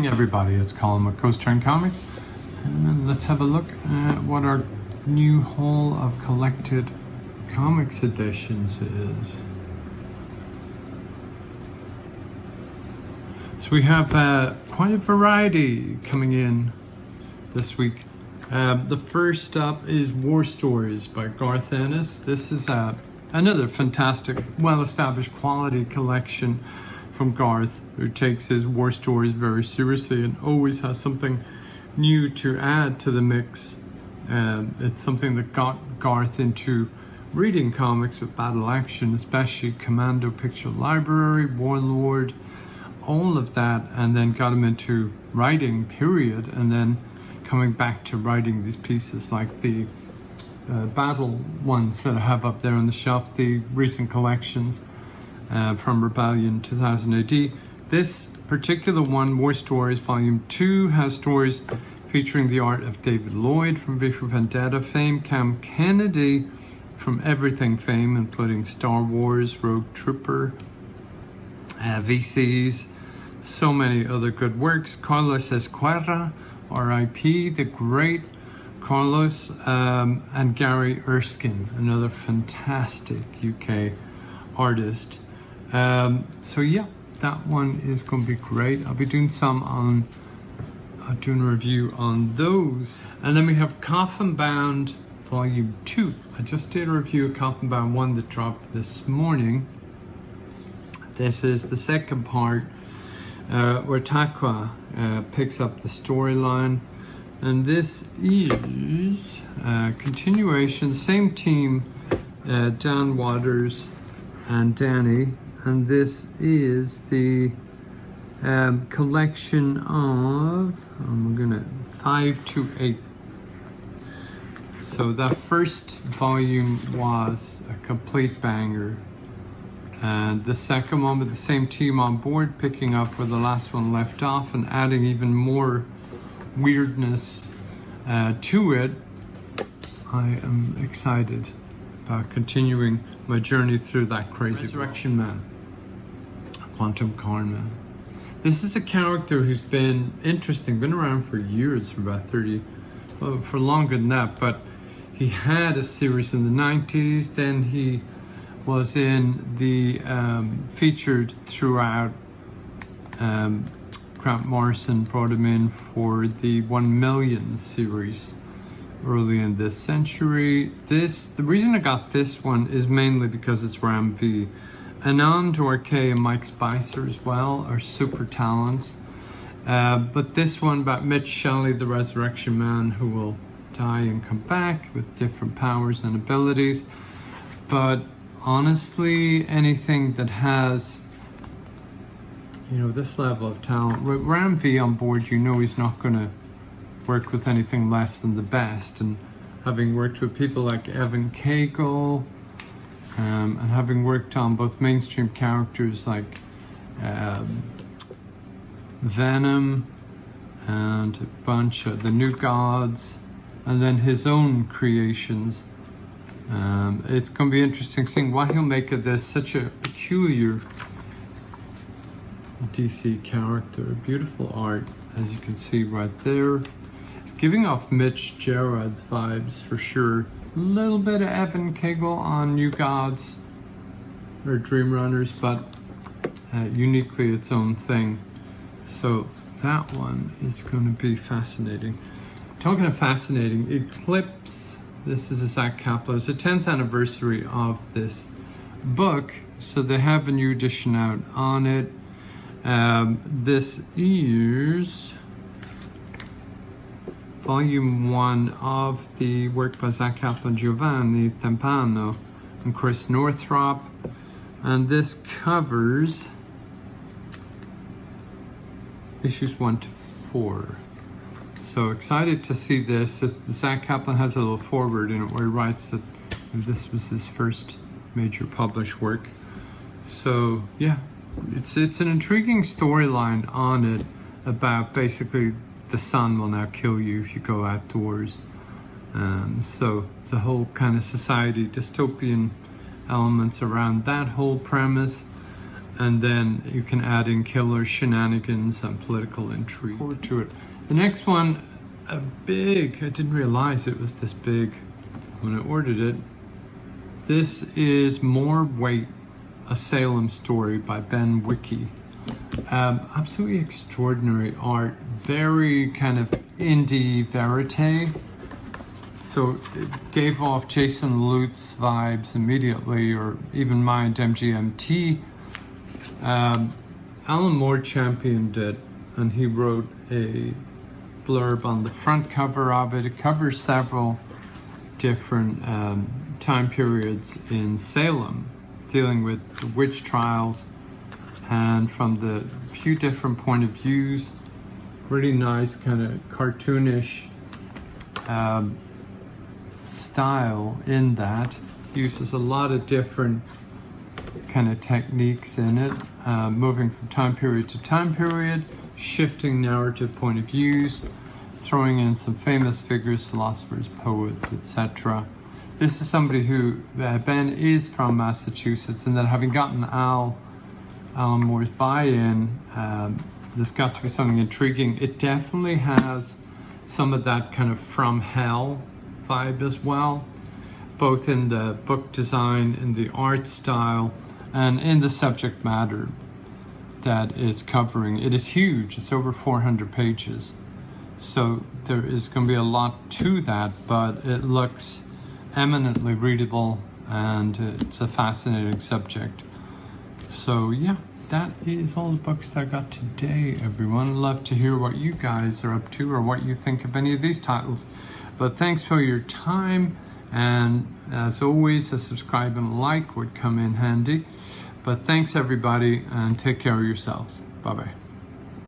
morning, everybody. It's Colin with Coast Turn Comics, and let's have a look at what our new haul of collected comics editions is. So we have quite a variety coming in this week. The first up is War Stories by Garth Ennis. This is another fantastic, well-established quality collection from Garth, who takes his war stories very seriously and always has something new to add to the mix. It's something that got Garth into reading comics with Battle Action, especially Commando Picture Library, Warlord, all of that, and then got him into writing, period, and then coming back to writing these pieces like the battle ones that I have up there on the shelf, the recent collections from Rebellion 2000 AD. This particular one, War Stories Volume 2, has stories featuring the art of David Lloyd from V for Vendetta fame, Cam Kennedy from Everything fame, including Star Wars, Rogue Trooper, VCs, so many other good works. Carlos Ezquerra, R.I.P., the great Carlos, and Gary Erskine, another fantastic UK artist. So yeah, that one is going to be great. I'll be doing doing a review on those. And then we have Coffin Bound Volume 2. I just did a review of Coffin Bound 1 that dropped this morning. This is the second part where Takwa picks up the storyline. And this is a continuation, same team, Dan Watters and Dani. And this is the collection of, 5 to 8. So that first volume was a complete banger. And the second one with the same team on board, picking up where the last one left off and adding even more weirdness to it. I am excited about continuing my journey through that crazy Resurrection Man, Quantum Karma. This is a character who's been interesting, been around for years, for about 30, well, for longer than that, but he had a series in the 90s, then he was in the featured throughout. Grant Morrison brought him in for the 1 Million series early in this century. The reason I got this one is mainly because it's Ram V. Anand, RK, and Mike Spicer as well are super talents. But this one about Mitch Shelley, the Resurrection Man, who will die and come back with different powers and abilities. But honestly, anything that has, this level of talent, with Ram V on board, he's not going to work with anything less than the best. And having worked with people like Evan Cagle, and having worked on both mainstream characters like Venom and a bunch of the New Gods, and then his own creations, it's going to be interesting seeing what he'll make of this, such a peculiar DC character. Beautiful art, as you can see right there. It's giving off Mitch Gerard's vibes for sure. A little bit of Evan Cagle on New Gods or Dream Runners, but uniquely its own thing. So that one is going to be fascinating. Talking of fascinating, Eclipse. This is a Zack Kaplan. It's the 10th anniversary of this book, so they have a new edition out on it. This is Volume 1 of the work by Zack Kaplan, Giovanni, Timpano, and Chris Northrop. And this covers issues 1 to 4. So excited to see this. Zack Kaplan has a little foreword in it where he writes that this was his first major published work. So yeah, it's an intriguing storyline on it about basically the sun will now kill you if you go outdoors. So it's a whole kind of society, dystopian elements around that whole premise. and then you can add in killer shenanigans and political intrigue to it. The next one, I didn't realize it was this big when I ordered it. This is More Weight, a Salem story by Ben Wickey. Absolutely extraordinary art, very kind of indie verite. So it gave off Jason Lutz vibes immediately, or even Mind MGMT. Alan Moore championed it, and he wrote a blurb on the front cover of it. It covers several different time periods in Salem, dealing with the witch trials, and from the few different point of views. Really nice kind of cartoonish style in that. Uses a lot of different kind of techniques in it, moving from time period to time period, shifting narrative point of views, throwing in some famous figures, philosophers, poets, etc. This is somebody who, Ben is from Massachusetts, and then having gotten Alan Moore's buy-in, there's got to be something intriguing. It definitely has some of that kind of From Hell vibe as well, both in the book design, in the art style, and in the subject matter that it's covering. It is huge. It's over 400 pages. So there is going to be a lot to that, but it looks eminently readable, and it's a fascinating subject. So yeah, that is all the books that I got today, everyone. Love to hear what you guys are up to, or what you think of any of these titles. But thanks for your time, and as always, a subscribe and like would come in handy. But thanks everybody, and take care of yourselves. Bye bye.